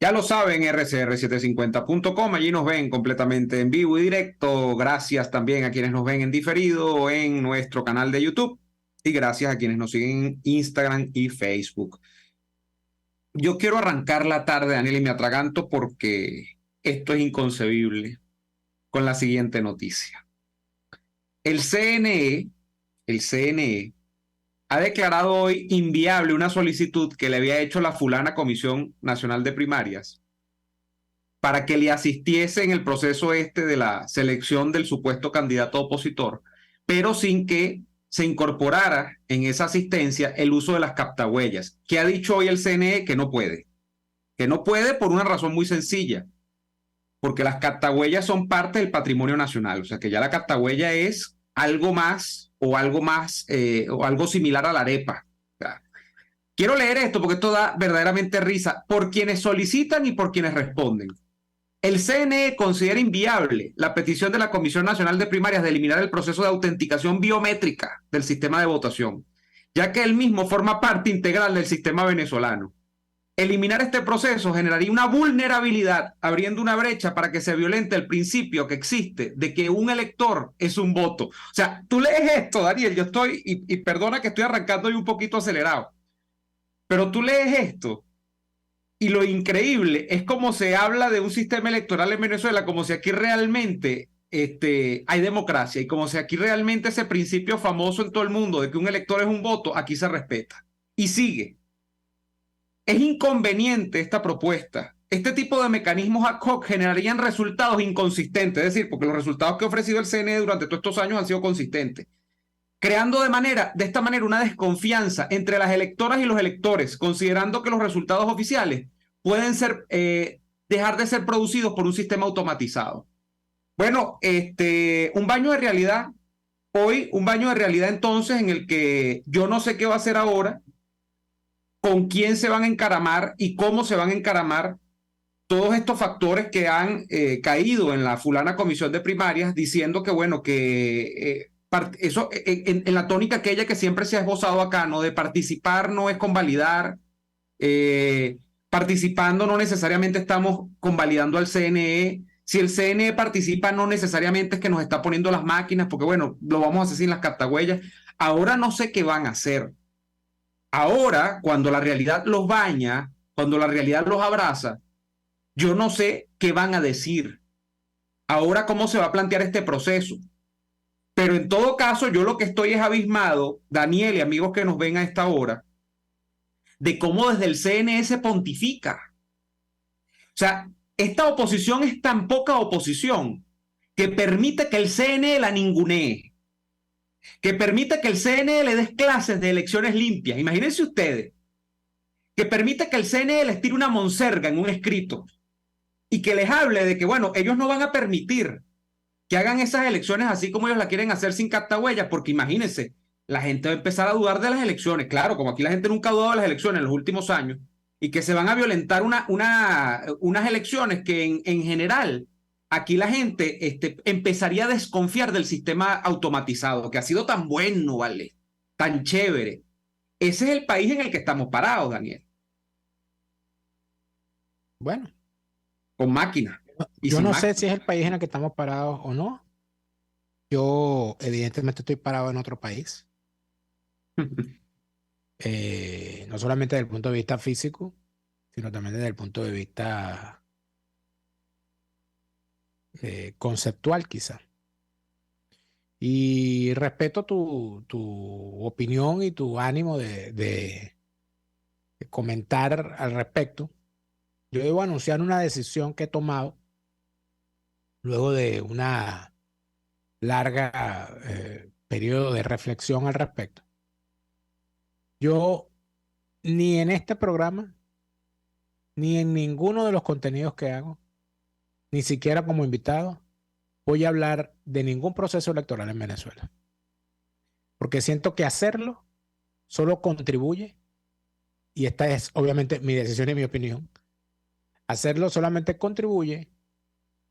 Ya lo saben, rcr750.com, allí nos ven completamente en vivo y directo. Gracias también a quienes nos ven en diferido en nuestro canal de YouTube y gracias a quienes nos siguen en Instagram y Facebook. Yo quiero arrancar la tarde, Daniel, y me atraganto porque esto es inconcebible con la siguiente noticia. El CNE ha declarado hoy inviable una solicitud que le había hecho la fulana Comisión Nacional de Primarias para que le asistiese en el proceso de la selección del supuesto candidato opositor, pero sin que se incorporara en esa asistencia el uso de las captahuellas, que ha dicho hoy el CNE que no puede por una razón muy sencilla, porque las captahuellas son parte del patrimonio nacional, o sea que ya la captahuella es algo más o algo similar a la arepa. O sea, quiero leer esto porque esto da verdaderamente risa por quienes solicitan y por quienes responden. El CNE considera inviable la petición de la Comisión Nacional de Primarias de eliminar el proceso de autenticación biométrica del sistema de votación, ya que el mismo forma parte integral del sistema venezolano. Eliminar este proceso generaría una vulnerabilidad, abriendo una brecha para que se violente el principio que existe de que un elector es un voto. O sea, tú lees esto, Daniel, yo estoy, y perdona que estoy arrancando y un poquito acelerado, pero tú lees esto y lo increíble es cómo se habla de un sistema electoral en Venezuela, como si aquí realmente hay democracia y como si aquí realmente ese principio famoso en todo el mundo de que un elector es un voto, aquí se respeta. Y sigue. Es inconveniente esta propuesta. Este tipo de mecanismos ad hoc generarían resultados inconsistentes, es decir, porque los resultados que ha ofrecido el CNE durante todos estos años han sido consistentes, creando de esta manera una desconfianza entre las electoras y los electores, considerando que los resultados oficiales pueden dejar de ser producidos por un sistema automatizado. Bueno, un baño de realidad, hoy un baño de realidad entonces en el que yo no sé qué va a hacer ahora, con quién se van a encaramar y cómo se van a encaramar todos estos factores que han caído en la fulana comisión de primarias, diciendo que, bueno, que eso en la tónica aquella que siempre se ha esbozado acá, ¿no? De participar no es convalidar, participando no necesariamente estamos convalidando al CNE. Si el CNE participa, no necesariamente es que nos está poniendo las máquinas, porque, bueno, lo vamos a hacer sin las captahuellas. Ahora no sé qué van a hacer. Ahora, cuando la realidad los baña, cuando la realidad los abraza, yo no sé qué van a decir. Ahora, cómo se va a plantear este proceso. Pero en todo caso, yo lo que estoy es abismado, Daniel y amigos que nos ven a esta hora, de cómo desde el CNE se pontifica. O sea, esta oposición es tan poca oposición que permite que el CNE la ningunee, que permite que el CNE le des clases de elecciones limpias. Imagínense ustedes, que permite que el CNE les tire una monserga en un escrito y que les hable de que, bueno, ellos no van a permitir que hagan esas elecciones así como ellos la quieren hacer sin captahuellas, porque imagínense, la gente va a empezar a dudar de las elecciones. Claro, como aquí la gente nunca ha dudado de las elecciones en los últimos años, y que se van a violentar unas elecciones que en general aquí la gente empezaría a desconfiar del sistema automatizado, que ha sido tan bueno, ¿vale? Tan chévere. Ese es el país en el que estamos parados, Daniel. Bueno, Con máquinas. yo no sé si es el país en el que estamos parados o no. Yo evidentemente estoy parado en otro país. No solamente desde el punto de vista físico, sino también desde el punto de vista conceptual quizá. Y respeto tu opinión y tu ánimo de comentar al respecto. Yo debo anunciar una decisión que he tomado luego de una larga periodo de reflexión al respecto. Yo ni en este programa, ni en ninguno de los contenidos que hago, ni siquiera como invitado, voy a hablar de ningún proceso electoral en Venezuela. Porque siento que hacerlo solo contribuye, y esta es obviamente mi decisión y mi opinión, hacerlo solamente contribuye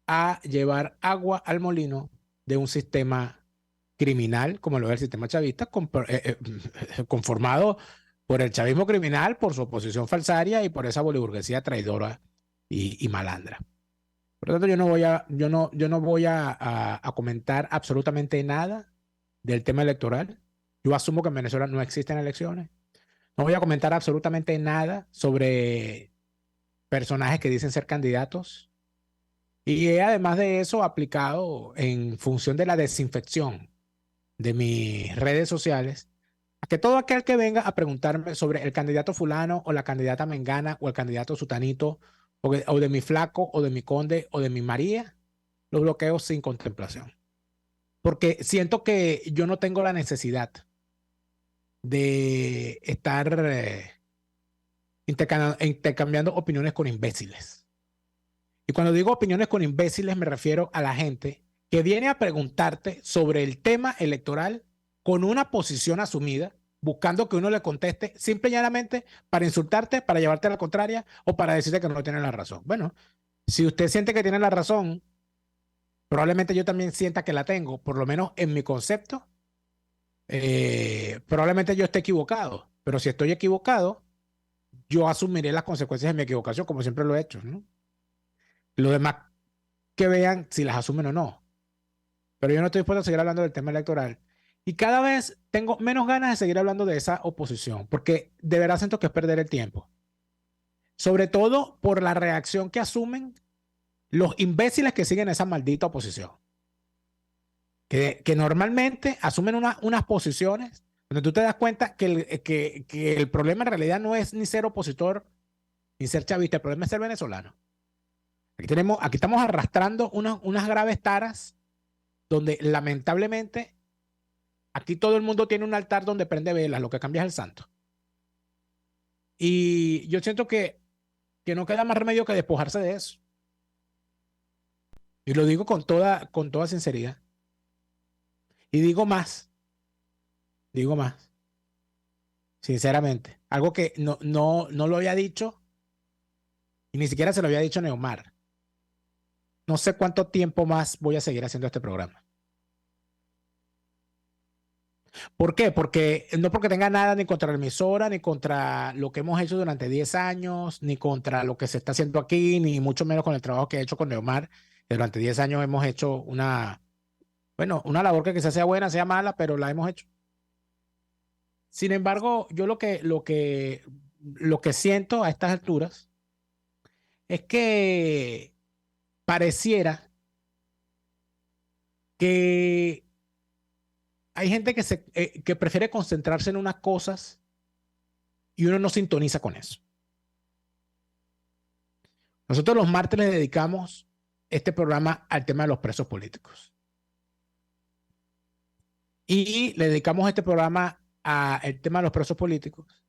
a llevar agua al molino de un sistema criminal, como lo es el sistema chavista, conformado por el chavismo criminal, por su oposición falsaria y por esa boliburguesía traidora y malandra. Por lo tanto, yo no voy a comentar absolutamente nada del tema electoral. Yo asumo que en Venezuela no existen elecciones. No voy a comentar absolutamente nada sobre personajes que dicen ser candidatos. Y he, además de eso, aplicado en función de la desinfección de mis redes sociales, a que todo aquel que venga a preguntarme sobre el candidato fulano o la candidata mengana o el candidato sutanito o de mi flaco o de mi conde o de mi María, lo bloqueo sin contemplación. Porque siento que yo no tengo la necesidad de estar intercambiando opiniones con imbéciles. Y cuando digo opiniones con imbéciles me refiero a la gente que viene a preguntarte sobre el tema electoral con una posición asumida, buscando que uno le conteste simple y llanamente para insultarte, para llevarte a la contraria o para decirte que no tiene la razón. Bueno, si usted siente que tiene la razón, probablemente yo también sienta que la tengo, por lo menos en mi concepto. Probablemente yo esté equivocado, pero si estoy equivocado, yo asumiré las consecuencias de mi equivocación, como siempre lo he hecho, ¿no? Lo demás que vean si las asumen o no. Pero yo no estoy dispuesto a seguir hablando del tema electoral. Y cada vez tengo menos ganas de seguir hablando de esa oposición, porque de verdad siento que es perder el tiempo. Sobre todo por la reacción que asumen los imbéciles que siguen esa maldita oposición. Que normalmente asumen unas posiciones donde tú te das cuenta que el problema en realidad no es ni ser opositor ni ser chavista, el problema es ser venezolano. Aquí estamos arrastrando unas graves taras donde lamentablemente aquí todo el mundo tiene un altar donde prende velas, lo que cambia es el santo. Y yo siento que no queda más remedio que despojarse de eso. Y lo digo con toda sinceridad. Y digo más, sinceramente. Algo que no lo había dicho y ni siquiera se lo había dicho a Neomar. No sé cuánto tiempo más voy a seguir haciendo este programa. ¿Por qué? Porque no porque tenga nada ni contra la emisora, ni contra lo que hemos hecho durante 10 años, ni contra lo que se está haciendo aquí, ni mucho menos con el trabajo que he hecho con Neomar. Durante 10 años hemos hecho una labor que quizás sea buena, sea mala, pero la hemos hecho. Sin embargo, yo lo que siento a estas alturas es que pareciera que hay gente que prefiere concentrarse en unas cosas y uno no sintoniza con eso. Nosotros los martes le dedicamos este programa al tema de los presos políticos. Y le dedicamos este programa al tema de los presos políticos.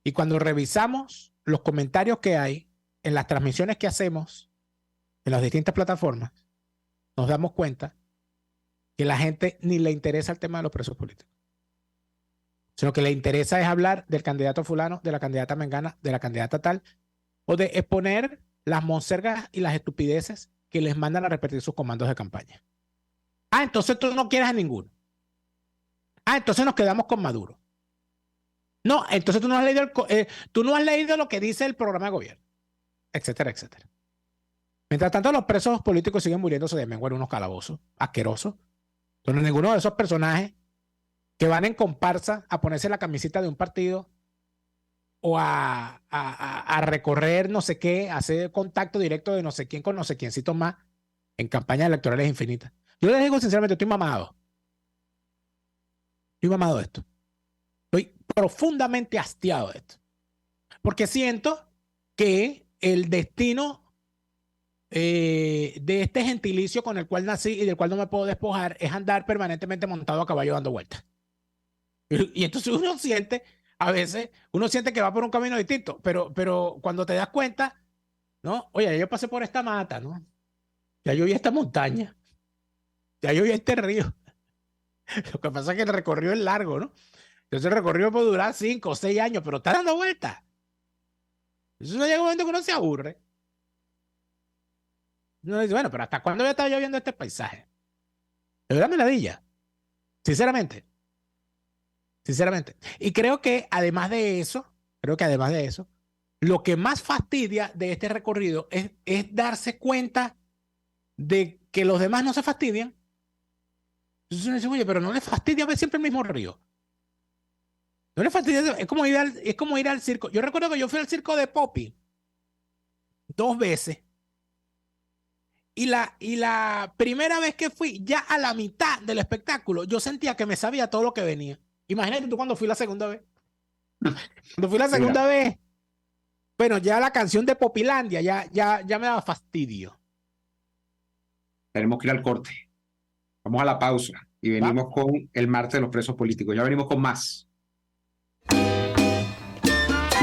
Y cuando revisamos los comentarios que hay en las transmisiones que hacemos en las distintas plataformas, nos damos cuenta que la gente ni le interesa el tema de los presos políticos, sino que le interesa es hablar del candidato fulano, de la candidata mengana, de la candidata tal, o de exponer las monsergas y las estupideces que les mandan a repetir sus comandos de campaña. Ah, entonces tú no quieres a ninguno. Ah, entonces nos quedamos con Maduro. No, entonces tú no has leído lo que dice el programa de gobierno, etcétera, etcétera. Mientras tanto, los presos políticos siguen muriéndose de mengua en unos calabozos asquerosos, donde ninguno de esos personajes que van en comparsa a ponerse la camiseta de un partido o a recorrer no sé qué, a hacer contacto directo de no sé quién con no sé quiéncito más en campañas electorales infinitas. Yo les digo sinceramente, estoy mamado. Estoy mamado de esto. Estoy profundamente hastiado de esto. Porque siento que el destino de este gentilicio con el cual nací y del cual no me puedo despojar es andar permanentemente montado a caballo dando vueltas. Y entonces uno siente, a veces, uno siente que va por un camino distinto, pero cuando te das cuenta, ¿no? Oye, yo pasé por esta mata, ¿no? Ya yo vi esta montaña, ya yo vi este río. Lo que pasa es que el recorrido es largo, ¿no? Entonces el recorrido puede durar 5 o 6 años, pero está dando vueltas. Eso no llega un momento que uno se aburre. Uno dice, bueno, pero ¿hasta cuándo voy a estar yo viendo este paisaje? De verdad me ladilla. Sinceramente. Sinceramente. Y creo que además de eso, Lo que más fastidia de este recorrido es darse cuenta de que los demás no se fastidian. Entonces uno dice, oye, pero no le fastidia ver siempre el mismo río. No le fastidia, es como ir al circo. Yo recuerdo que yo fui al circo de Poppy 2 veces. Y la primera vez que fui, ya a la mitad del espectáculo, yo sentía que me sabía todo lo que venía. Imagínate tú cuando fui la segunda vez. Cuando fui la segunda vez, bueno, ya la canción de Popilandia ya me daba fastidio. Tenemos que ir al corte. Vamos a la pausa y venimos con el martes de los presos políticos. Ya venimos con más.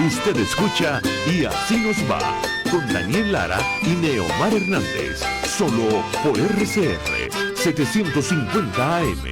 Usted escucha Y Así Nos Va, con Daniel Lara y Neomar Hernández, solo por RCR 750 AM.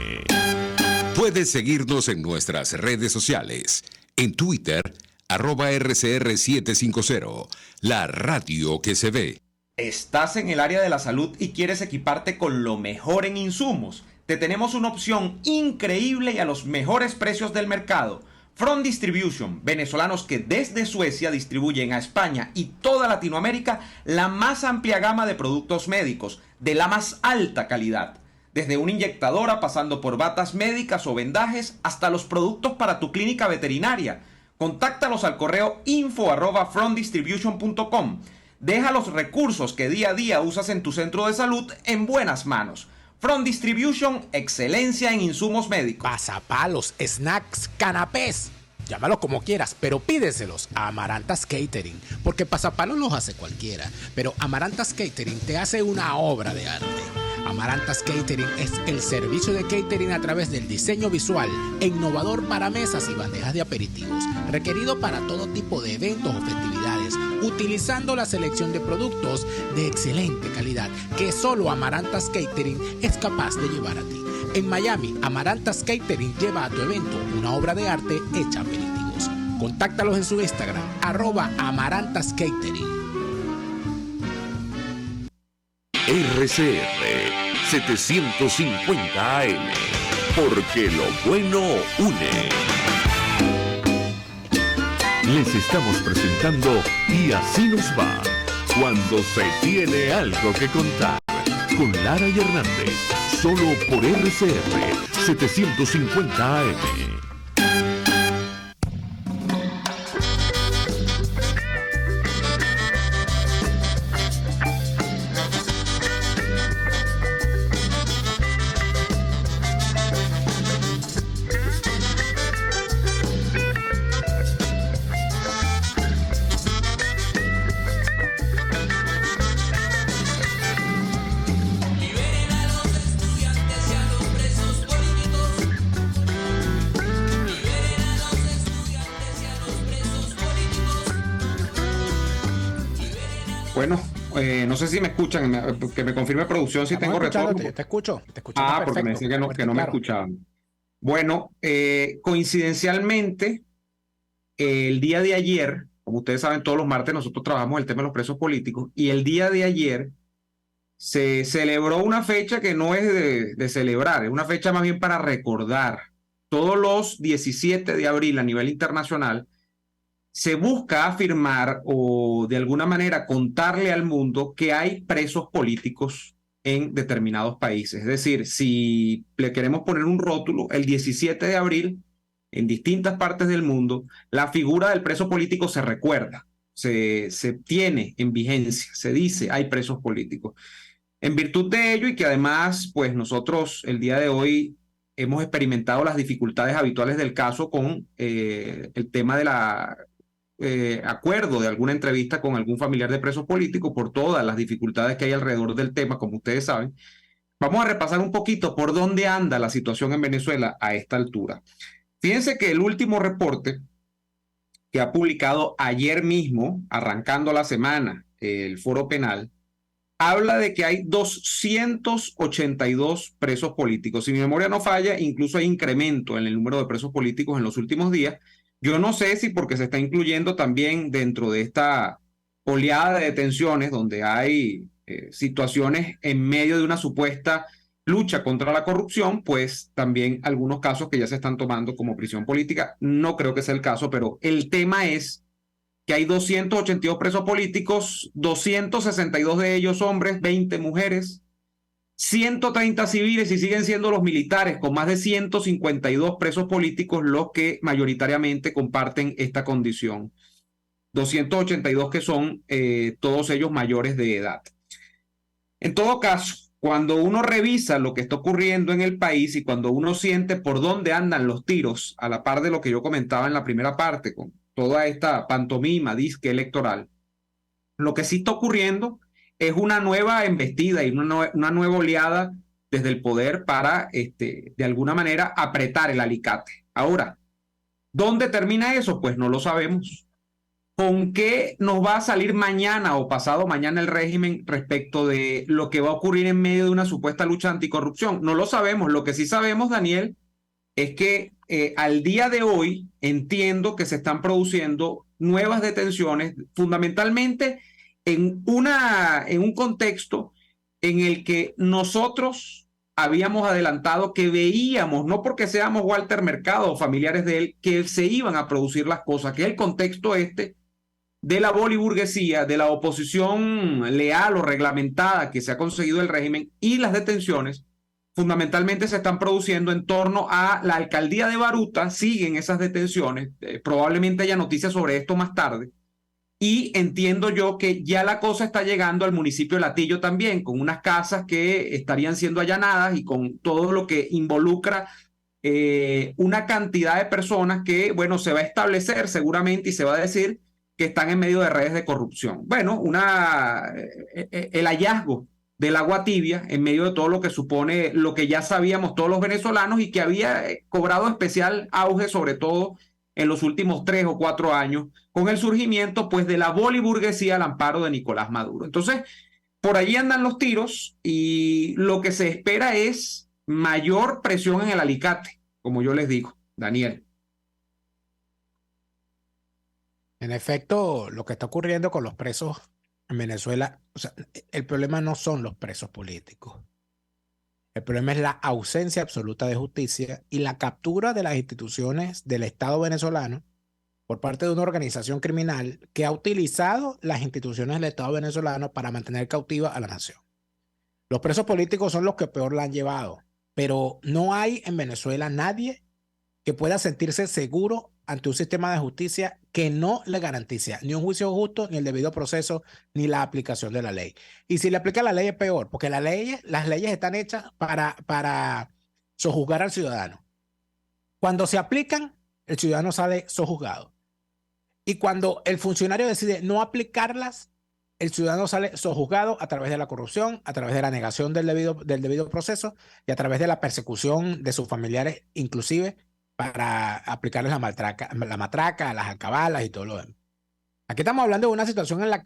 Puedes seguirnos en nuestras redes sociales. En Twitter, @RCR750, la radio que se ve. ¿Estás en el área de la salud y quieres equiparte con lo mejor en insumos? Te tenemos una opción increíble y a los mejores precios del mercado. From Distribution, venezolanos que desde Suecia distribuyen a España y toda Latinoamérica la más amplia gama de productos médicos de la más alta calidad. Desde una inyectadora pasando por batas médicas o vendajes hasta los productos para tu clínica veterinaria. Contáctalos al correo info@fromdistribution.com. Deja los recursos que día a día usas en tu centro de salud en buenas manos. From Distribution, excelencia en insumos médicos. Pasapalos, snacks, canapés. Llámalos como quieras, pero pídeselos a Amarantas Catering. Porque pasapalos los hace cualquiera, pero Amarantas Catering te hace una obra de arte. Amarantas Catering es el servicio de catering a través del diseño visual e innovador para mesas y bandejas de aperitivos, requerido para todo tipo de eventos o festividades, utilizando la selección de productos de excelente calidad que solo Amarantas Catering es capaz de llevar a ti. En Miami, Amarantas Catering lleva a tu evento una obra de arte hecha aperitivos. Contáctalos en su Instagram, @AmarantasCatering. RCR 750 AM, porque lo bueno une. Les estamos presentando Y Así Nos Va, cuando se tiene algo que contar, con Lara y Hernández, solo por RCR 750 AM. Bueno, no sé si me escuchan, que me confirme producción si tengo retorno. Te escucho. Porque me decía que no me escuchaban. Bueno, coincidencialmente, el día de ayer, como ustedes saben, todos los martes nosotros trabajamos el tema de los presos políticos, y el día de ayer se celebró una fecha que no es de celebrar, es una fecha más bien para recordar. Todos los 17 de abril a nivel internacional se busca afirmar o de alguna manera contarle al mundo que hay presos políticos en determinados países. Es decir, si le queremos poner un rótulo, el 17 de abril, en distintas partes del mundo, la figura del preso político se recuerda, se tiene en vigencia, se dice hay presos políticos. En virtud de ello, y que además, pues nosotros el día de hoy hemos experimentado las dificultades habituales del caso con el tema de la acuerdo de alguna entrevista con algún familiar de presos políticos por todas las dificultades que hay alrededor del tema, como ustedes saben. Vamos a repasar un poquito por dónde anda la situación en Venezuela a esta altura. Fíjense que el último reporte que ha publicado ayer mismo, arrancando la semana, el Foro Penal, habla de que hay 282 presos políticos. Si mi memoria no falla, incluso hay incremento en el número de presos políticos en los últimos días. Yo no sé si porque se está incluyendo también dentro de esta oleada de detenciones donde hay situaciones en medio de una supuesta lucha contra la corrupción, pues también algunos casos que ya se están tomando como prisión política. No creo que sea el caso, pero el tema es que hay 282 presos políticos, 262 de ellos hombres, 20 mujeres, 130 civiles y siguen siendo los militares, con más de 152 presos políticos, los que mayoritariamente comparten esta condición. 282 que son todos ellos mayores de edad. En todo caso, cuando uno revisa lo que está ocurriendo en el país y cuando uno siente por dónde andan los tiros, a la par de lo que yo comentaba en la primera parte, con toda esta pantomima disque electoral, lo que sí está ocurriendo es una nueva embestida y una nueva oleada desde el poder para, de alguna manera, apretar el alicate. Ahora, ¿dónde termina eso? Pues no lo sabemos. ¿Con qué nos va a salir mañana o pasado mañana el régimen respecto de lo que va a ocurrir en medio de una supuesta lucha anticorrupción? No lo sabemos. Lo que sí sabemos, Daniel, es que al día de hoy entiendo que se están produciendo nuevas detenciones, fundamentalmente en un contexto en el que nosotros habíamos adelantado que veíamos, no porque seamos Walter Mercado o familiares de él, que se iban a producir las cosas, que es el contexto de la boliburguesía, de la oposición leal o reglamentada que se ha conseguido el régimen, y las detenciones fundamentalmente se están produciendo en torno a la alcaldía de Baruta. Siguen esas detenciones, probablemente haya noticias sobre esto más tarde, y entiendo yo que ya la cosa está llegando al municipio de Latillo también, con unas casas que estarían siendo allanadas y con todo lo que involucra una cantidad de personas que, bueno, se va a establecer seguramente y se va a decir que están en medio de redes de corrupción. Bueno, el hallazgo del agua tibia en medio de todo lo que supone lo que ya sabíamos todos los venezolanos y que había cobrado especial auge, sobre todo en los últimos 3 o 4 años, con el surgimiento pues de la boliburguesía al amparo de Nicolás Maduro. Entonces, por allí andan los tiros y lo que se espera es mayor presión en el alicate, como yo les digo, Daniel. En efecto, lo que está ocurriendo con los presos en Venezuela, o sea, el problema no son los presos políticos. El problema es la ausencia absoluta de justicia y la captura de las instituciones del Estado venezolano por parte de una organización criminal que ha utilizado las instituciones del Estado venezolano para mantener cautiva a la nación. Los presos políticos son los que peor la han llevado, pero no hay en Venezuela nadie que pueda sentirse seguro ante un sistema de justicia que no le garantice ni un juicio justo, ni el debido proceso, ni la aplicación de la ley. Y si le aplica la ley es peor, porque las leyes están hechas para sojuzgar al ciudadano. Cuando se aplican, el ciudadano sale sojuzgado. Y cuando el funcionario decide no aplicarlas, el ciudadano sale sojuzgado a través de la corrupción, a través de la negación del debido proceso y a través de la persecución de sus familiares, inclusive para aplicarles la matraca, las alcabalas y todo lo demás. Aquí estamos hablando de una situación en la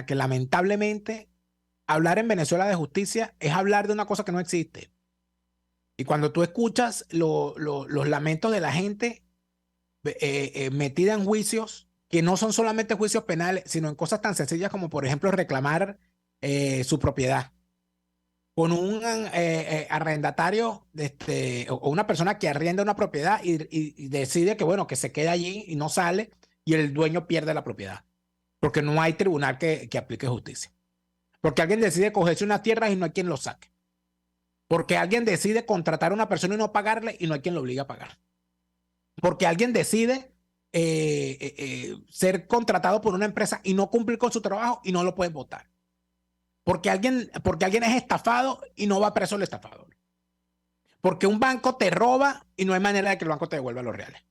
que lamentablemente hablar en Venezuela de justicia es hablar de una cosa que no existe. Y cuando tú escuchas los lamentos de la gente metida en juicios que no son solamente juicios penales, sino en cosas tan sencillas como, por ejemplo, reclamar su propiedad con un arrendatario o una persona que arrienda una propiedad y decide que, bueno, que se quede allí y no sale, y el dueño pierde la propiedad porque no hay tribunal que aplique justicia, porque alguien decide cogerse unas tierras y no hay quien lo saque, porque alguien decide contratar a una persona y no pagarle y no hay quien lo obligue a pagar, porque alguien decide ser contratado por una empresa y no cumplir con su trabajo y no lo pueden votar. Porque alguien es estafado y no va preso el estafador. Porque un banco te roba y no hay manera de que el banco te devuelva los reales.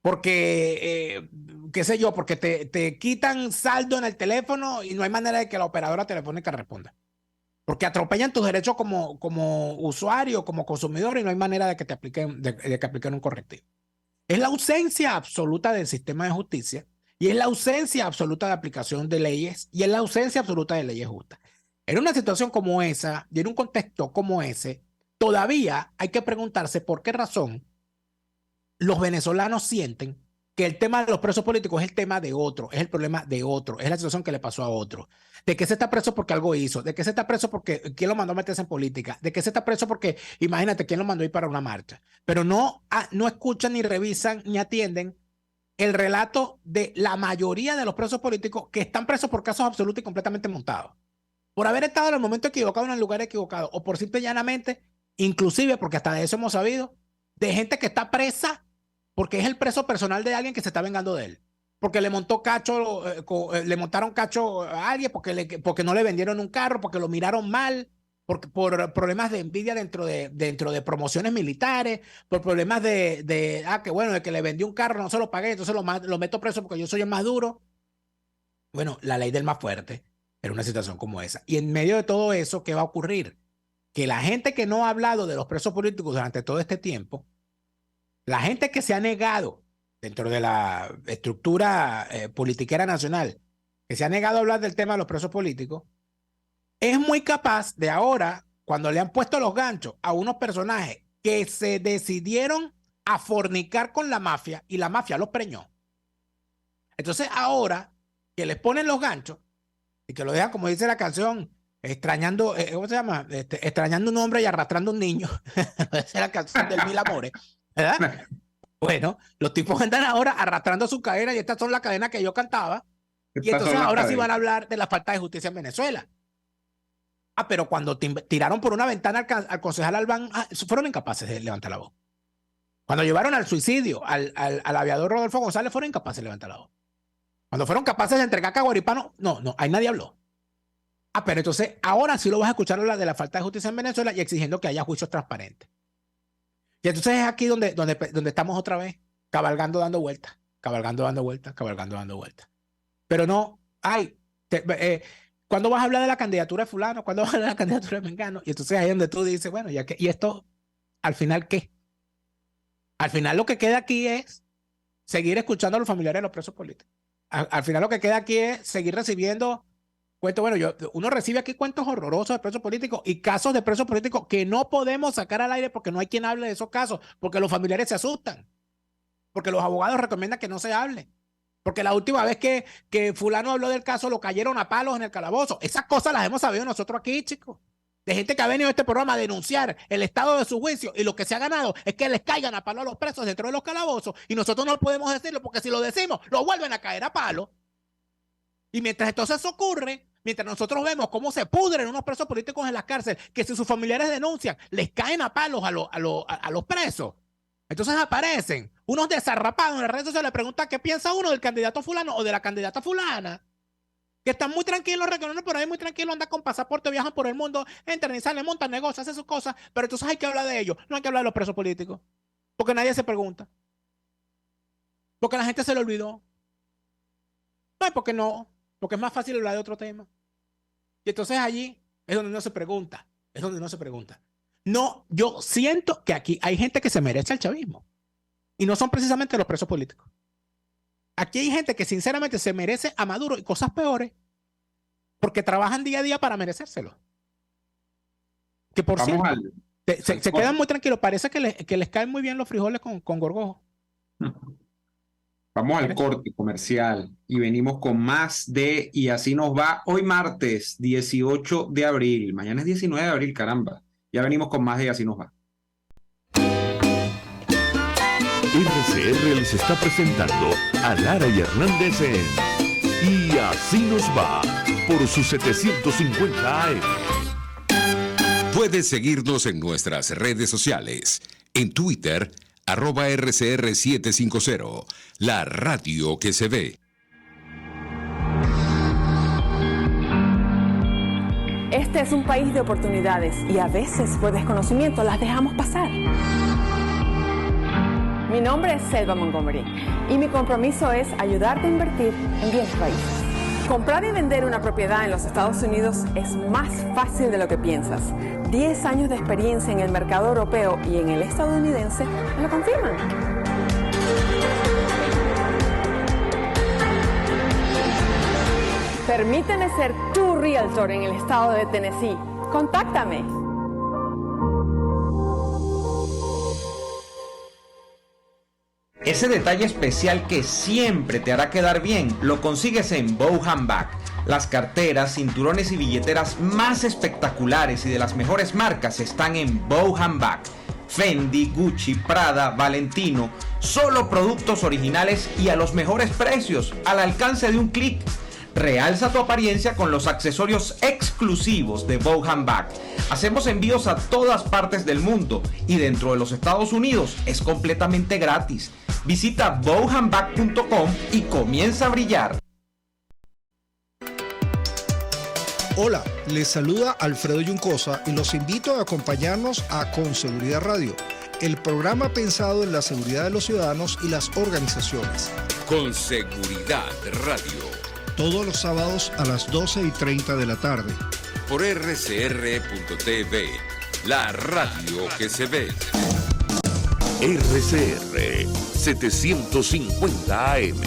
Porque, qué sé yo, porque te quitan saldo en el teléfono y no hay manera de que la operadora telefónica responda. Porque atropellan tus derechos como usuario, como consumidor, y no hay manera de que te apliquen, de que apliquen un correctivo. Es la ausencia absoluta del sistema de justicia y es la ausencia absoluta de aplicación de leyes y es la ausencia absoluta de leyes justas. En una situación como esa y en un contexto como ese, todavía hay que preguntarse por qué razón los venezolanos sienten que el tema de los presos políticos es el tema de otro, es el problema de otro, es la situación que le pasó a otro. De que se está preso porque algo hizo, de que se está preso porque quién lo mandó a meterse en política, de que se está preso porque, imagínate, quién lo mandó a ir para una marcha. Pero no escuchan, ni revisan, ni atienden el relato de la mayoría de los presos políticos que están presos por casos absolutos y completamente montados. Por haber estado en el momento equivocado, en el lugar equivocado, o por simple y llanamente, inclusive, porque hasta de eso hemos sabido, de gente que está presa porque es el preso personal de alguien que se está vengando de él. Porque le montaron cacho a alguien, porque no le vendieron un carro, porque lo miraron mal, por problemas de envidia dentro de promociones militares, por problemas de que le vendí un carro, no se lo pagué, entonces lo meto preso porque yo soy el más duro. Bueno, la ley del más fuerte era una situación como esa. Y en medio de todo eso, ¿qué va a ocurrir? Que la gente que no ha hablado de los presos políticos durante todo este tiempo, la gente que se ha negado dentro de la estructura politiquera nacional, que se ha negado a hablar del tema de los presos políticos, es muy capaz de ahora, cuando le han puesto los ganchos a unos personajes que se decidieron a fornicar con la mafia y la mafia los preñó. Entonces ahora que les ponen los ganchos y que lo dejan, como dice la canción, extrañando, ¿cómo se llama? Extrañando un hombre y arrastrando un niño. Esa es la canción del Mil Amores, ¿verdad? Bueno, los tipos andan ahora arrastrando su cadena y estas son las cadenas que yo cantaba. Y entonces ahora sí van a hablar de la falta de justicia en Venezuela. Pero cuando tiraron por una ventana al concejal Albán, fueron incapaces de levantar la voz. Cuando llevaron al suicidio al aviador Rodolfo González, fueron incapaces de levantar la voz. Cuando fueron capaces de entregar a Caguaripano, no, ahí nadie habló. Pero entonces ahora sí lo vas a escuchar hablar de la falta de justicia en Venezuela y exigiendo que haya juicios transparentes. Y entonces es aquí donde estamos otra vez, cabalgando, dando vueltas. Pero no, ¿cuándo vas a hablar de la candidatura de fulano? ¿Cuándo vas a hablar de la candidatura de mengano? Y entonces ahí es donde tú dices, bueno, ¿y esto al final qué? Al final lo que queda aquí es seguir escuchando a los familiares de los presos políticos. Al final lo que queda aquí es seguir recibiendo cuentos. Bueno, uno recibe aquí cuentos horrorosos de presos políticos y casos de presos políticos que no podemos sacar al aire porque no hay quien hable de esos casos, porque los familiares se asustan, porque los abogados recomiendan que no se hable. Porque la última vez que fulano habló del caso lo cayeron a palos en el calabozo. Esas cosas las hemos sabido nosotros aquí, chicos. De gente que ha venido a este programa a denunciar el estado de su juicio y lo que se ha ganado es que les caigan a palos a los presos dentro de los calabozos y nosotros no podemos decirlo porque si lo decimos, lo vuelven a caer a palos. Y mientras entonces eso ocurre, mientras nosotros vemos cómo se pudren unos presos políticos en las cárceles, que si sus familiares denuncian, les caen a palos a los presos. Entonces aparecen unos desarrapados en las redes sociales, le preguntan qué piensa uno del candidato fulano o de la candidata fulana, que están muy tranquilos, recorriendo por ahí muy tranquilos, andan con pasaporte, viajan por el mundo, entran y salen, montan negocios, hacen sus cosas, pero entonces hay que hablar de ellos, no hay que hablar de los presos políticos, porque nadie se pregunta, porque la gente se le olvidó, porque es más fácil hablar de otro tema. Y entonces allí es donde no se pregunta, No, yo siento que aquí hay gente que se merece el chavismo. Y no son precisamente los presos políticos. Aquí hay gente que sinceramente se merece a Maduro y cosas peores porque trabajan día a día para merecérselo. Que por cierto, se quedan muy tranquilos. Parece que les caen muy bien los frijoles con gorgojo. Vamos al corte comercial y venimos con más de Y Así Nos Va. Hoy martes 18 de abril. Mañana es 19 de abril, caramba. Ya venimos con más de Y Así Nos Va. RCR les está presentando a Lara y Hernández en Y Así Nos Va por su 750 AM. Puedes seguirnos en nuestras redes sociales. En Twitter, @RCR750, la radio que se ve. Este es un país de oportunidades y a veces por desconocimiento las dejamos pasar. Mi nombre es Selva Montgomery y mi compromiso es ayudarte a invertir en bienes raíces. Comprar y vender una propiedad en los Estados Unidos es más fácil de lo que piensas. 10 años de experiencia en el mercado europeo y en el estadounidense me lo confirman. Permíteme ser tu realtor en el estado de Tennessee. Contáctame. Ese detalle especial que siempre te hará quedar bien, lo consigues en Bow Handbag. Las carteras, cinturones y billeteras más espectaculares y de las mejores marcas están en Bow Handbag. Fendi, Gucci, Prada, Valentino, solo productos originales y a los mejores precios, al alcance de un clic. Realza tu apariencia con los accesorios exclusivos de Vogue Handbag. Hacemos envíos a todas partes del mundo y dentro de los Estados Unidos es completamente gratis. Visita voguehandbag.com y comienza a brillar. Hola, les saluda Alfredo Yuncosa y los invito a acompañarnos a Con Seguridad Radio, el programa pensado en la seguridad de los ciudadanos y las organizaciones. Con Seguridad Radio. Todos los sábados a las 12:30 de la tarde. Por rcr.tv, la radio que se ve. RCR 750 AM,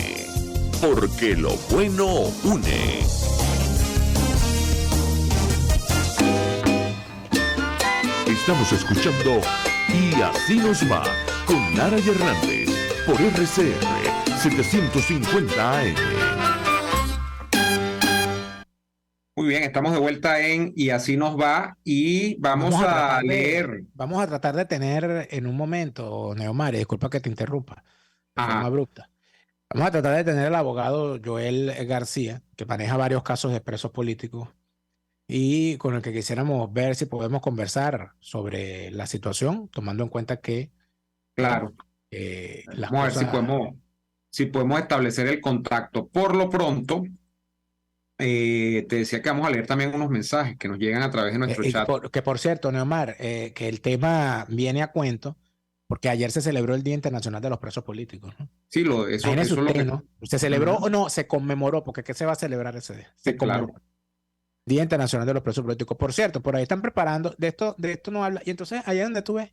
porque lo bueno une. Estamos escuchando Y Así Nos Va con Lara y Hernández por RCR 750 AM. Muy bien, estamos de vuelta en Y Así Nos Va y vamos a leer. Vamos a tratar de tener en un momento, Neomar, disculpa que te interrumpa, de forma abrupta. Vamos a tratar de tener al abogado Joel García, que maneja varios casos de presos políticos y con el que quisiéramos ver si podemos conversar sobre la situación, tomando en cuenta que Claro. las Vamos a ver cosas... si podemos establecer el contacto. Por lo pronto, te decía que vamos a leer también unos mensajes que nos llegan a través de nuestro chat. Que por cierto, Neomar, que el tema viene a cuento porque ayer se celebró el Día Internacional de los Presos Políticos, ¿no? Sí, eso es lo que... ¿no? ¿Se celebró o no? Se conmemoró, porque ¿qué se va a celebrar ese día? Se conmemoró. Claro. Día Internacional de los Presos Políticos. Por cierto, por ahí están preparando, de esto no habla. Y entonces, allá donde tú ves,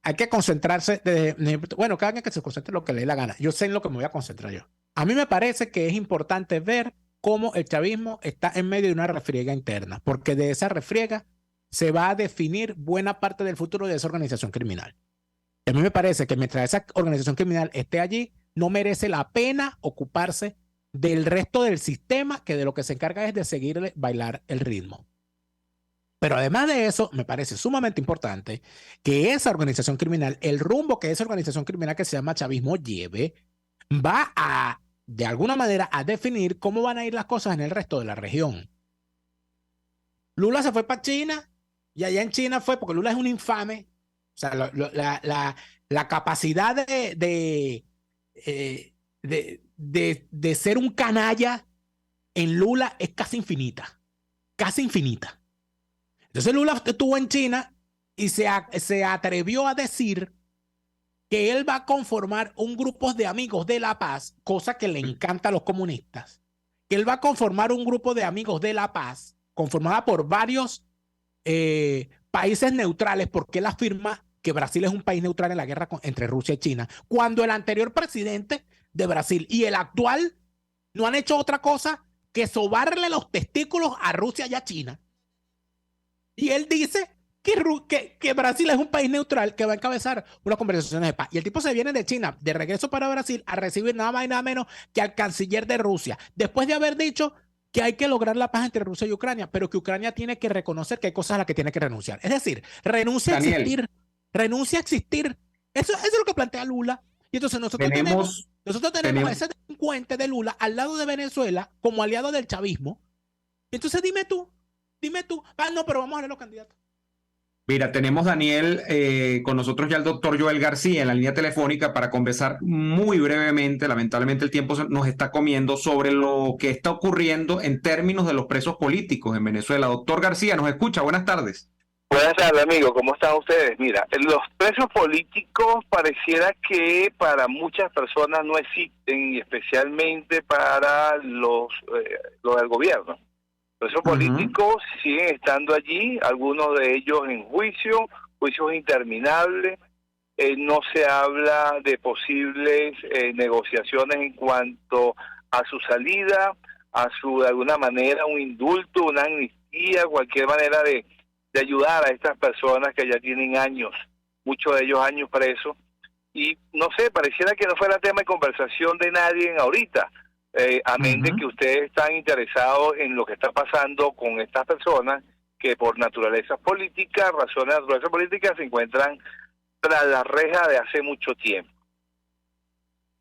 hay que concentrarse, bueno, cada quien que se concentre en lo que le dé la gana. Yo sé en lo que me voy a concentrar yo. A mí me parece que es importante ver cómo el chavismo está en medio de una refriega interna, porque de esa refriega se va a definir buena parte del futuro de esa organización criminal. Y a mí me parece que mientras esa organización criminal esté allí, no merece la pena ocuparse del resto del sistema, que de lo que se encarga es de seguirle bailar el ritmo. Pero además de eso, me parece sumamente importante que esa organización criminal, el rumbo que esa organización criminal que se llama chavismo lleve, va a, de alguna manera, a definir cómo van a ir las cosas en el resto de la región. Lula se fue para China y allá en China fue, porque Lula es un infame. O sea, la capacidad de ser un canalla en Lula es casi infinita. Casi infinita. Entonces Lula estuvo en China y se atrevió a decir que él va a conformar un grupo de amigos de la paz, cosa que le encanta a los comunistas, que él va a conformar un grupo de amigos de la paz, conformada por varios países neutrales, porque él afirma que Brasil es un país neutral en la guerra entre Rusia y China, cuando el anterior presidente de Brasil y el actual no han hecho otra cosa que sobarle los testículos a Rusia y a China. Y él dice que Brasil es un país neutral que va a encabezar unas conversaciones de paz. Y el tipo se viene de China, de regreso para Brasil, a recibir nada más y nada menos que al canciller de Rusia, después de haber dicho que hay que lograr la paz entre Rusia y Ucrania, pero que Ucrania tiene que reconocer que hay cosas a las que tiene que renunciar. Es decir, renuncia a existir. Renuncia a existir. Eso es lo que plantea Lula. Y entonces nosotros tenemos a ese delincuente de Lula al lado de Venezuela como aliado del chavismo. Entonces dime tú. No, pero vamos a ver los candidatos. Mira, tenemos, Daniel, con nosotros ya el doctor Joel García en la línea telefónica para conversar muy brevemente, lamentablemente el tiempo nos está comiendo, sobre lo que está ocurriendo en términos de los presos políticos en Venezuela. Doctor García, ¿nos escucha? Buenas tardes. Buenas tardes, amigo. ¿Cómo están ustedes? Mira, los presos políticos pareciera que para muchas personas no existen, y especialmente para los del gobierno. Los presos políticos siguen estando allí, algunos de ellos en juicios interminables. No se habla de posibles negociaciones en cuanto a su salida, de alguna manera, un indulto, una amnistía, cualquier manera de ayudar a estas personas que ya tienen años, muchos de ellos años presos. Y no sé, pareciera que no fuera tema de conversación de nadie ahorita. Amén de que ustedes están interesados en lo que está pasando con estas personas que por naturaleza política, razones de naturaleza política, se encuentran tras la reja de hace mucho tiempo.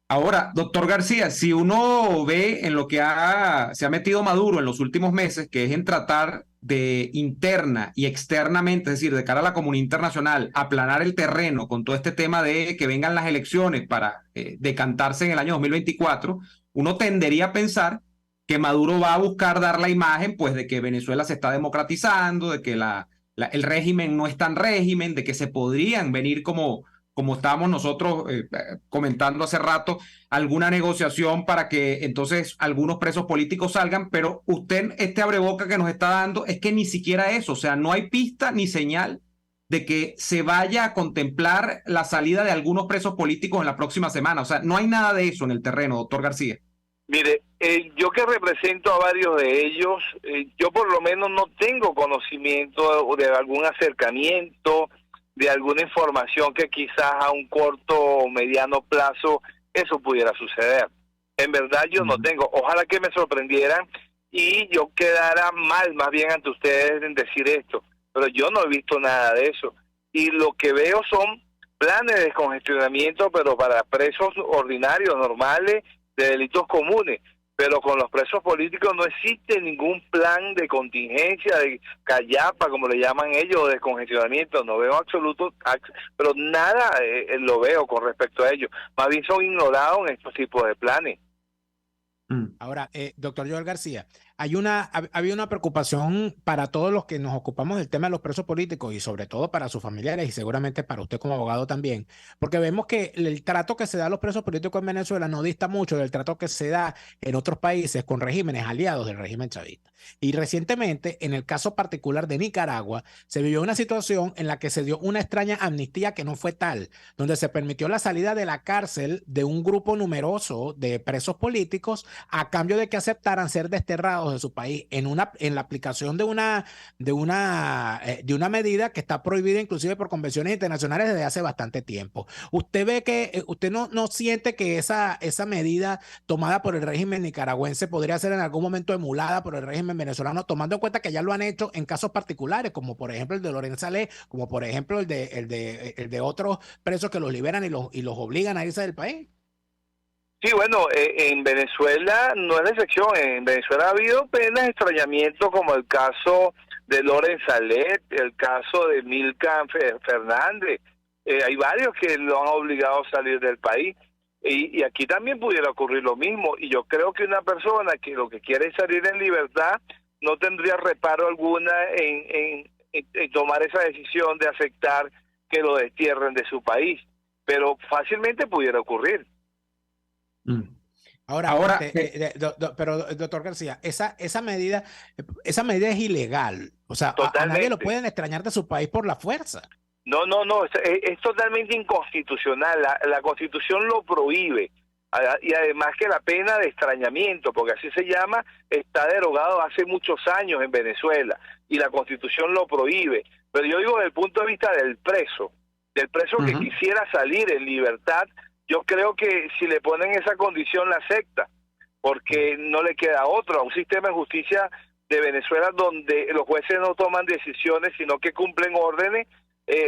Ahora, doctor García, si uno ve en lo que se ha metido Maduro en los últimos meses, que es en tratar de interna y externamente, es decir, de cara a la comunidad internacional, aplanar el terreno con todo este tema de que vengan las elecciones para decantarse en el año 2024, uno tendería a pensar que Maduro va a buscar dar la imagen, pues, de que Venezuela se está democratizando, de que el régimen no es tan régimen, de que se podrían venir como estábamos nosotros comentando hace rato, alguna negociación para que entonces algunos presos políticos salgan, pero usted, este abreboca que nos está dando es que ni siquiera eso, o sea, no hay pista ni señal de que se vaya a contemplar la salida de algunos presos políticos en la próxima semana, o sea, no hay nada de eso en el terreno, doctor García. Mire, yo que represento a varios de ellos, yo por lo menos no tengo conocimiento de algún acercamiento, de alguna información que quizás a un corto o mediano plazo eso pudiera suceder. En verdad yo no tengo. Ojalá que me sorprendieran y yo quedara mal más bien ante ustedes en decir esto. Pero yo no he visto nada de eso. Y lo que veo son planes de descongestionamiento, pero para presos ordinarios, normales, de delitos comunes. Pero con los presos políticos no existe ningún plan de contingencia, de callapa, como le llaman ellos, o de descongestionamiento. No veo absoluto, pero nada lo veo con respecto a ellos. Más bien son ignorados en estos tipos de planes. Ahora, doctor Joel García, había una preocupación para todos los que nos ocupamos del tema de los presos políticos y sobre todo para sus familiares y seguramente para usted como abogado también, porque vemos que el trato que se da a los presos políticos en Venezuela no dista mucho del trato que se da en otros países con regímenes aliados del régimen chavista. Y recientemente, en el caso particular de Nicaragua, se vivió una situación en la que se dio una extraña amnistía que no fue tal, donde se permitió la salida de la cárcel de un grupo numeroso de presos políticos a cambio de que aceptaran ser desterrados de su país en la aplicación de una medida que está prohibida inclusive por convenciones internacionales desde hace bastante tiempo. ¿Usted ve que usted no siente que esa medida tomada por el régimen nicaragüense podría ser en algún momento emulada por el régimen venezolano, tomando en cuenta que ya lo han hecho en casos particulares, como por ejemplo el de Loren Saleh, como por ejemplo el de otros presos que los liberan y los obligan a irse del país? Sí, bueno, en Venezuela no es la excepción. En Venezuela ha habido penas de extrañamiento como el caso de Loren Saleh, el caso de Milka Fernández. Hay varios que lo han obligado a salir del país. Y aquí también pudiera ocurrir lo mismo. Y yo creo que una persona que lo que quiere es salir en libertad no tendría reparo alguna en tomar esa decisión de aceptar que lo destierren de su país. Pero fácilmente pudiera ocurrir. Ahora, pero doctor García, esa medida es ilegal. O sea, a nadie lo pueden extrañar de su país por la fuerza. No, es totalmente inconstitucional. La Constitución lo prohíbe. Y además que la pena de extrañamiento, porque así se llama, está derogado hace muchos años en Venezuela y la Constitución lo prohíbe. Pero yo digo desde el punto de vista del preso que quisiera salir en libertad, yo creo que si le ponen esa condición la acepta, porque no le queda otro. A un sistema de justicia de Venezuela donde los jueces no toman decisiones, sino que cumplen órdenes,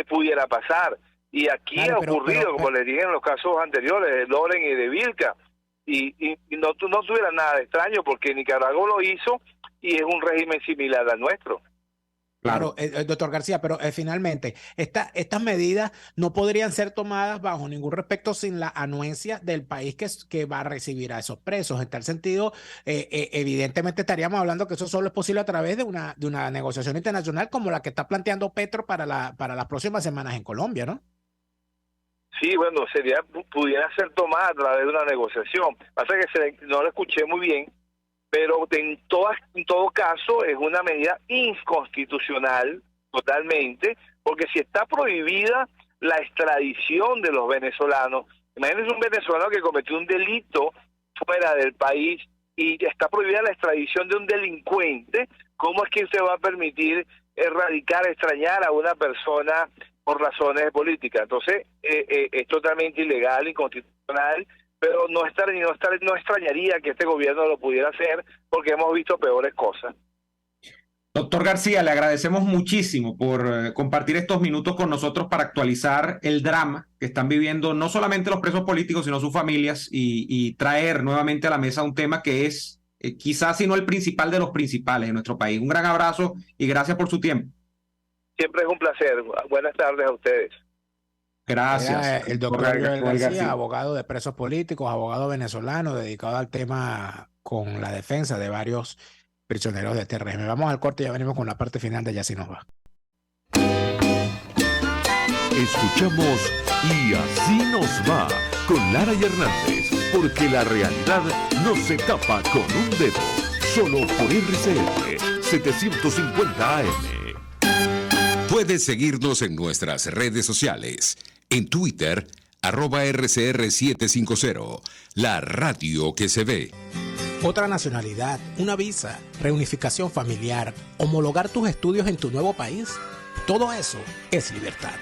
pudiera pasar. Y aquí ha ocurrido, como les dije en los casos anteriores, de Loren y de Vilca, y no tuviera nada de extraño, porque Nicaragua lo hizo y es un régimen similar al nuestro. Claro, doctor García, pero finalmente, estas medidas no podrían ser tomadas bajo ningún respecto sin la anuencia del país que va a recibir a esos presos. En tal sentido, evidentemente estaríamos hablando que eso solo es posible a través de una negociación internacional como la que está planteando Petro para las próximas semanas en Colombia, ¿no? Sí, bueno, pudiera ser tomada a través de una negociación. Pasa que no lo escuché muy bien, pero en todo caso es una medida inconstitucional totalmente, porque si está prohibida la extradición de los venezolanos, imagínense un venezolano que cometió un delito fuera del país y está prohibida la extradición de un delincuente, ¿cómo es que usted va a permitir extrañar a una persona por razones políticas? Entonces es totalmente ilegal, inconstitucional, pero no extrañaría que este gobierno lo pudiera hacer porque hemos visto peores cosas. Doctor García, le agradecemos muchísimo por compartir estos minutos con nosotros para actualizar el drama que están viviendo no solamente los presos políticos, sino sus familias y traer nuevamente a la mesa un tema que es quizás, si no el principal de los principales en nuestro país. Un gran abrazo y gracias por su tiempo. Siempre es un placer. Buenas tardes a ustedes. Gracias. Era el doctor Joel García, abogado de presos políticos, abogado venezolano dedicado al tema con la defensa de varios prisioneros de este régimen. Vamos al corte y ya venimos con la parte final de Ya Así Nos Va. Escuchamos Y Así Nos Va con Lara y Hernández, porque la realidad no se tapa con un dedo, solo por RCR 750 AM. Puedes seguirnos en nuestras redes sociales. En Twitter, @RCR750, la radio que se ve. Otra nacionalidad, una visa, reunificación familiar, homologar tus estudios en tu nuevo país. Todo eso es libertad.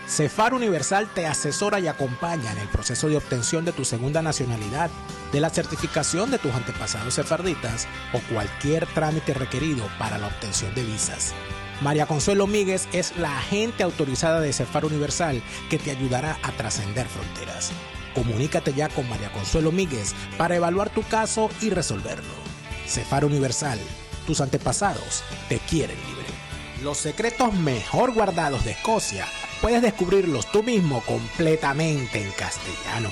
Cefar Universal te asesora y acompaña en el proceso de obtención de tu segunda nacionalidad, de la certificación de tus antepasados sefarditas o cualquier trámite requerido para la obtención de visas. María Consuelo Míguez es la agente autorizada de Cefar Universal que te ayudará a trascender fronteras. Comunícate ya con María Consuelo Míguez para evaluar tu caso y resolverlo. Cefar Universal, tus antepasados te quieren libre. Los secretos mejor guardados de Escocia puedes descubrirlos tú mismo completamente en castellano.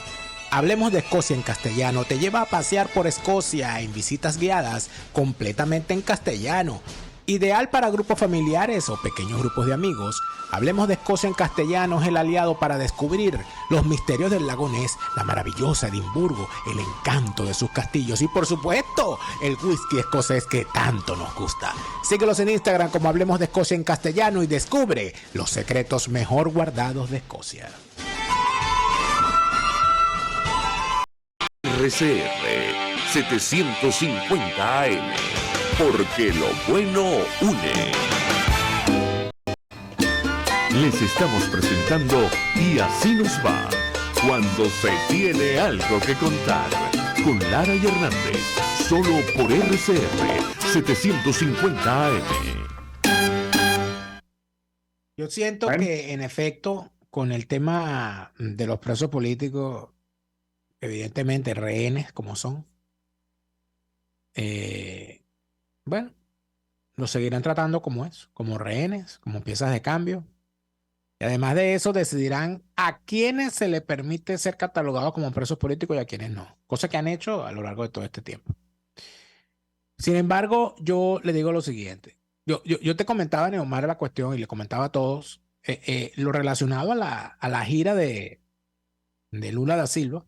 Hablemos de Escocia en castellano te lleva a pasear por Escocia en visitas guiadas completamente en castellano. Ideal para grupos familiares o pequeños grupos de amigos. Hablemos de Escocia en castellano es el aliado para descubrir los misterios del lago Ness, la maravillosa Edimburgo, el encanto de sus castillos y por supuesto el whisky escocés que tanto nos gusta. Síguelos en Instagram como Hablemos de Escocia en castellano y descubre los secretos mejor guardados de Escocia. RCR 750 AM, porque lo bueno une. Les estamos presentando Y Así Nos Va, cuando se tiene algo que contar, con Lara y Hernández, solo por RCR 750 AM. Yo siento que en efecto con el tema de los presos políticos, evidentemente rehenes como son, bueno, los seguirán tratando como eso, como rehenes, como piezas de cambio. Y además de eso, decidirán a quiénes se les permite ser catalogados como presos políticos y a quiénes no. Cosa que han hecho a lo largo de todo este tiempo. Sin embargo, yo le digo lo siguiente. Yo te comentaba, Neomar, la cuestión y le comentaba a todos lo relacionado a la gira de Lula da Silva,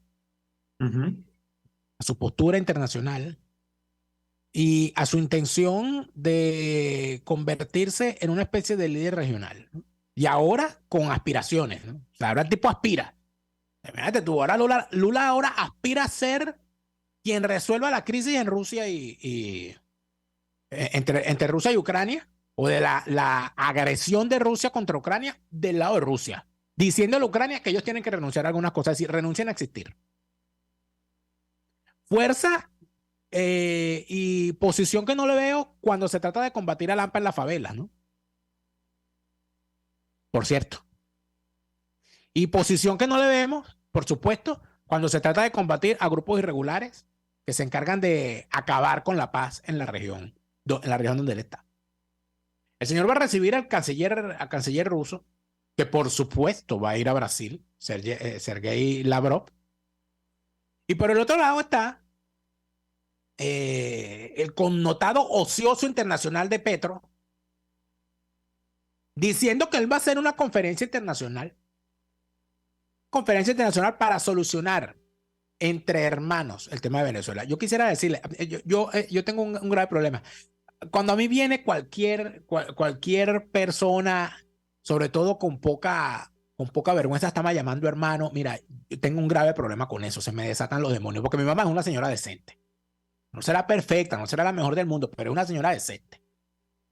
a su postura internacional y a su intención de convertirse en una especie de líder regional, ¿no? Y ahora con aspiraciones, ¿no? O sea, ahora el tipo aspira. Imagínate tú, ahora Lula ahora aspira a ser quien resuelva la crisis en Rusia entre Rusia y Ucrania, o de la agresión de Rusia contra Ucrania del lado de Rusia, diciéndole a Ucrania que ellos tienen que renunciar a algunas cosas, es decir, renuncian a existir. Fuerza y posición que no le veo cuando se trata de combatir al AMPA en las favelas, ¿no? Por cierto. Y posición que no le vemos, por supuesto, cuando se trata de combatir a grupos irregulares que se encargan de acabar con la paz en la región donde él está. El señor va a recibir al canciller ruso, que por supuesto va a ir a Brasil, Sergei Lavrov. Y por el otro lado está el connotado ocioso internacional de Petro, diciendo que él va a hacer una conferencia internacional para solucionar entre hermanos el tema de Venezuela. Yo quisiera decirle, yo tengo un grave problema. Cuando a mí viene cualquier persona, sobre todo con poca vergüenza, está me llamando hermano, mira, yo tengo un grave problema con eso, se me desatan los demonios, porque mi mamá es una señora decente. No será perfecta, no será la mejor del mundo, pero es una señora decente.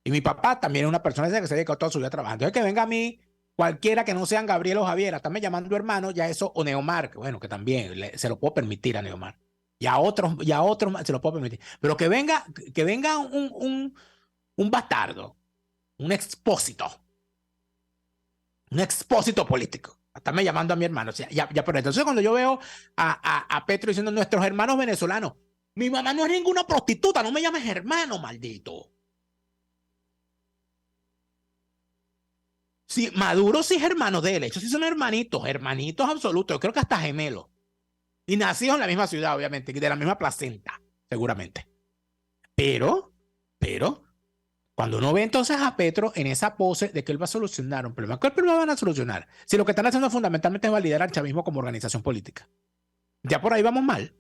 Y mi papá también es una persona que se dedica toda su vida trabajando. Entonces que venga a mí, cualquiera que no sean Gabriel o Javier, a estarme llamando hermano, ya eso, o Neomar, que bueno, que también se lo puedo permitir a Neomar. Y a otros se lo puedo permitir. Pero que venga un bastardo, un expósito político. Hasta me llamando a mi hermano. O sea, ya, pero entonces cuando yo veo a Petro diciendo nuestros hermanos venezolanos, mi mamá no es ninguna prostituta, no me llames hermano, maldito. Sí, Maduro sí es hermano de él, ellos sí son hermanitos absolutos, yo creo que hasta gemelos. Y nacidos en la misma ciudad, obviamente, de la misma placenta, seguramente. Pero, cuando uno ve entonces a Petro en esa pose de que él va a solucionar un problema, ¿cuál problema van a solucionar? Si lo que están haciendo fundamentalmente es validar al chavismo como organización política. Ya por ahí vamos mal.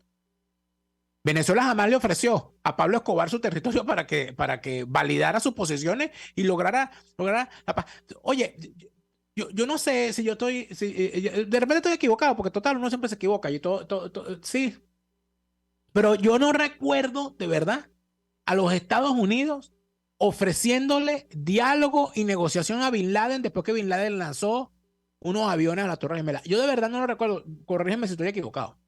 Venezuela jamás le ofreció a Pablo Escobar su territorio para que validara sus posiciones y lograra la paz. Oye, yo no sé si yo estoy, de repente estoy equivocado, porque total, uno siempre se equivoca. Y sí. Pero yo no recuerdo, de verdad, a los Estados Unidos ofreciéndole diálogo y negociación a Bin Laden después que Bin Laden lanzó unos aviones a la Torre Gemela. Yo de verdad no lo recuerdo. Corrígeme si estoy equivocado.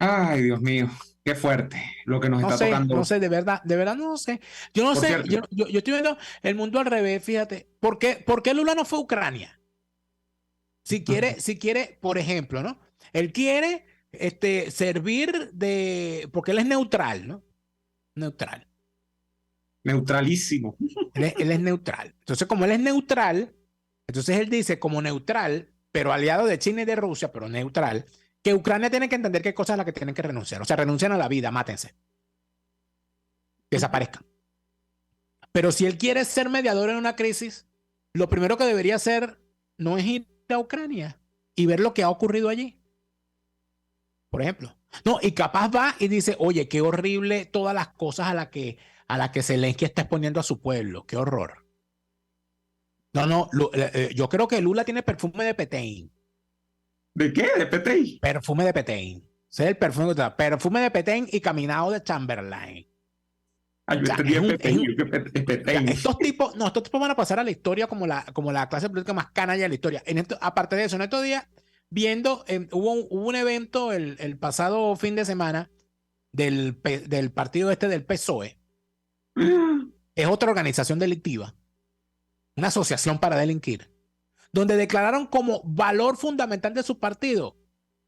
Ay, Dios mío, qué fuerte lo que nos está tocando. No sé, de verdad no sé. Yo no sé, yo estoy viendo el mundo al revés, fíjate. ¿Por qué Lula no fue a Ucrania? Si quiere, por ejemplo, ¿no? Él quiere servir porque él es neutral, ¿no? Neutral. Neutralísimo. Él es neutral. Entonces, como él es neutral, entonces él dice, como neutral, pero aliado de China y de Rusia, pero neutral, que Ucrania tiene que entender qué cosas a las que tienen que renunciar. O sea, renuncian a la vida, mátense. Desaparezcan. Pero si él quiere ser mediador en una crisis, lo primero que debería hacer no es ir a Ucrania y ver lo que ha ocurrido allí. Por ejemplo. No, y capaz va y dice, oye, qué horrible todas las cosas a las que Zelensky está exponiendo a su pueblo. Qué horror. No, yo creo que Lula tiene perfume de Petain. ¿De qué? ¿De Petain? Perfume de Petain. Ese es el perfume de Petain y caminado de Chamberlain. Estos tipos van a pasar a la historia como la clase política más canalla de la historia. Aparte de eso, en estos días, viendo, hubo un evento el pasado fin de semana del partido del PSOE. Es otra organización delictiva, una asociación para delinquir, donde declararon como valor fundamental de su partido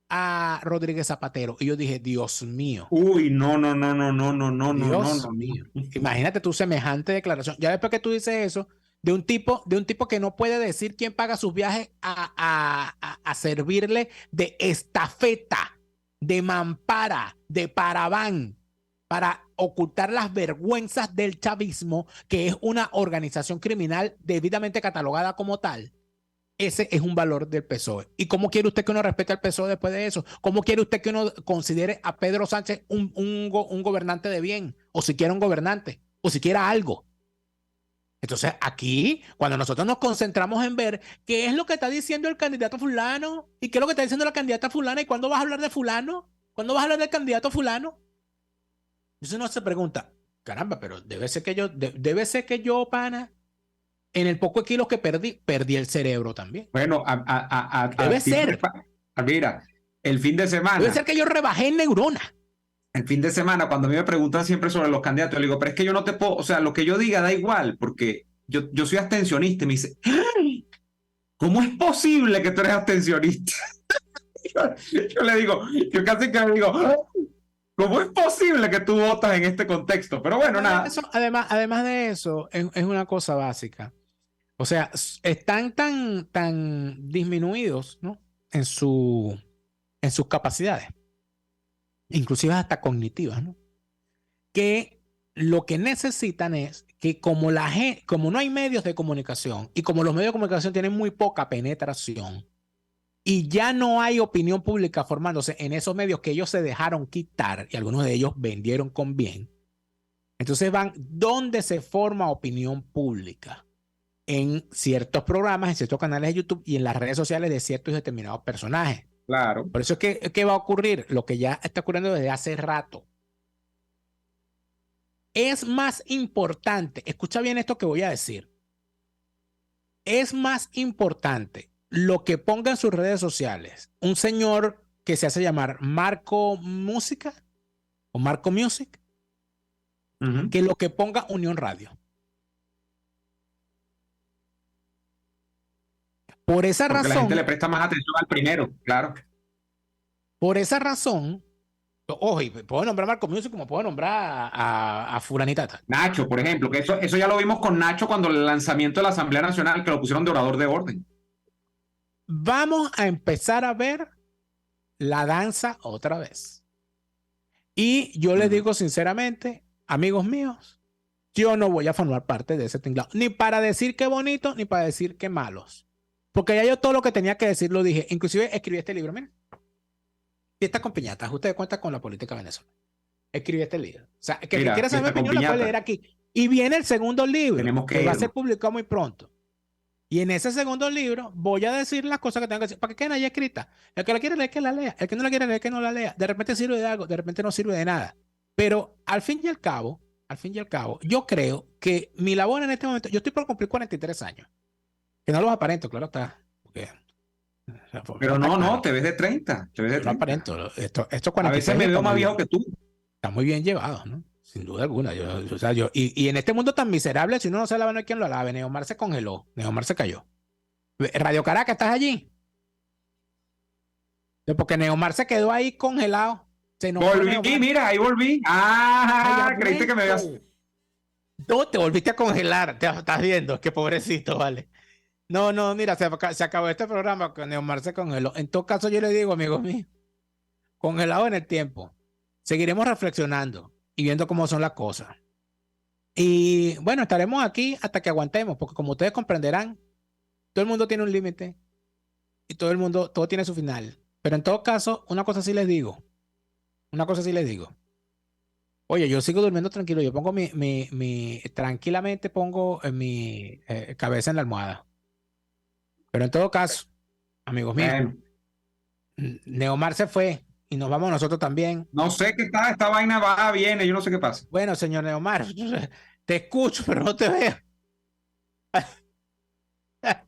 a Rodríguez Zapatero. Y yo dije, Dios mío. Uy, no. Dios mío. Imagínate tú semejante declaración. Ya después que tú dices eso, de un tipo que no puede decir quién paga sus viajes a servirle de estafeta, de mampara, de paraván, para ocultar las vergüenzas del chavismo, que es una organización criminal debidamente catalogada como tal. Ese es un valor del PSOE. ¿Y cómo quiere usted que uno respete al PSOE después de eso? ¿Cómo quiere usted que uno considere a Pedro Sánchez un gobernante de bien? O siquiera un gobernante, o siquiera algo. Entonces aquí, cuando nosotros nos concentramos en ver qué es lo que está diciendo el candidato fulano, y qué es lo que está diciendo la candidata fulana, y cuándo vas a hablar de fulano, cuándo vas a hablar del candidato fulano, entonces uno se pregunta, caramba, pero debe ser que yo, pana, en el poco de kilos que perdí el cerebro también. Bueno, debe ser. Mira, el fin de semana. Debe ser que yo rebajé en neurona. El fin de semana, cuando a mí me preguntan siempre sobre los candidatos, yo le digo, pero es que yo no te puedo, o sea, lo que yo diga da igual, porque yo soy abstencionista. Y me dice, ¿cómo es posible que tú eres abstencionista? yo le digo, yo casi que le digo, ¿cómo es posible que tú votas en este contexto? Pero bueno, nada. Además de eso, es una cosa básica. O sea, están tan disminuidos, ¿no? en sus capacidades, inclusive hasta cognitivas, ¿no? Que lo que necesitan es que como no hay medios de comunicación y como los medios de comunicación tienen muy poca penetración y ya no hay opinión pública formándose en esos medios que ellos se dejaron quitar y algunos de ellos vendieron con bien, entonces van donde se forma opinión pública, en ciertos programas, en ciertos canales de YouTube y en las redes sociales de ciertos y determinados personajes. Claro. Por eso es que ¿qué va a ocurrir? Lo que ya está ocurriendo desde hace rato. Es más importante, escucha bien esto que voy a decir, es más importante lo que ponga en sus redes sociales un señor que se hace llamar Marco Música o Marco Music, que lo que ponga Unión Radio. Por esa Porque razón, la gente le presta más atención al primero, claro. por esa razón, ojo, y puedo nombrar a Marco Music como puedo nombrar a Fulanita. Nacho, por ejemplo, que eso ya lo vimos con Nacho cuando el lanzamiento de la Asamblea Nacional, que lo pusieron de orador de orden. Vamos a empezar a ver la danza otra vez. Y yo les digo sinceramente, amigos míos, yo no voy a formar parte de ese tinglado, ni para decir qué bonito, ni para decir qué malos. Porque ya yo todo lo que tenía que decir lo dije. Inclusive escribí este libro, miren. Fiesta con piñatas. Usted cuenta con la política venezolana. Escribí este libro. O sea, que Mira, quiera saber mi Fiesta con opinión la puede piñata. leer aquí. Y viene el segundo libro, Tenemos que va a ir. ser publicado muy pronto. Y en ese segundo libro voy a decir las cosas que tengo que decir para que queden ahí escritas. El que la quiere leer, que la lea. El que no la quiere leer, que no la lea. De repente sirve de algo, de repente no sirve de nada. Pero al fin y al cabo, yo creo que mi labor en este momento, yo estoy por cumplir 43 años. Que no los aparento, claro está. Porque, Pero no, te ves de 30. Te ves de no 30. aparento. Esto A veces me veo más viejo que tú. Está muy bien llevado, ¿no? Sin duda alguna. Y en este mundo tan miserable, si uno no se lava, no hay quien lo lave. Neomar se congeló. Neomar se cayó. Radio Caracas, ¿estás allí? Porque Neomar se quedó ahí congelado. Se nos fue Volví, Neomar. mira, ahí volví. Ay, Creíste que me habías... No, te volviste a congelar. Te estás viendo. Qué pobrecito, vale. No, mira, se acabó este programa con Neomar se congeló. En todo caso, yo le digo, amigos míos, congelado en el tiempo. Seguiremos reflexionando y viendo cómo son las cosas. Y bueno, estaremos aquí hasta que aguantemos, porque como ustedes comprenderán, todo el mundo tiene un límite y todo tiene su final. Pero en todo caso, una cosa sí les digo. Oye, yo sigo durmiendo tranquilo. Yo pongo tranquilamente pongo mi cabeza en la almohada. Pero en todo caso, amigos míos, Bueno, Neomar se fue y nos vamos nosotros también. no sé qué está, esta vaina va, viene, yo no sé qué pasa. Bueno, señor Neomar, te escucho, pero no te veo.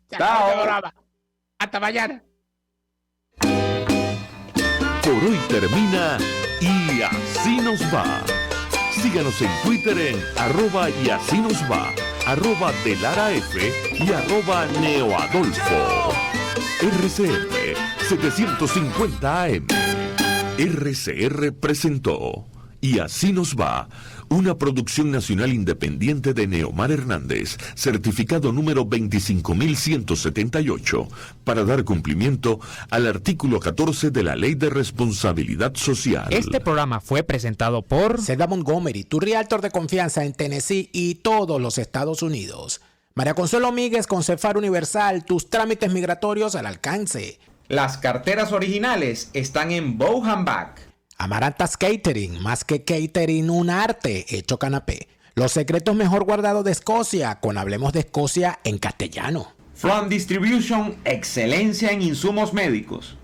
Chao. Hasta mañana. Por hoy termina Y Así Nos Va. Síganos en Twitter en @YASÍNOSVA, @DeLaraF y @NeoAdolfo. RCR 750 AM. RCR presentó Y Así Nos Va, una producción nacional independiente de Neomar Hernández, certificado número 25178, para dar cumplimiento al artículo 14 de la Ley de Responsabilidad Social. Este programa fue presentado por Zelda Montgomery, tu realtor de confianza en Tennessee y todos los Estados Unidos. María Consuelo Míguez con Cefar Universal, tus trámites migratorios al alcance. Las carteras originales están en Bohan Back. Amarantas Catering, más que catering, un arte hecho canapé. Los secretos mejor guardados de Escocia, con Hablemos de Escocia en castellano. From Distribution, excelencia en insumos médicos.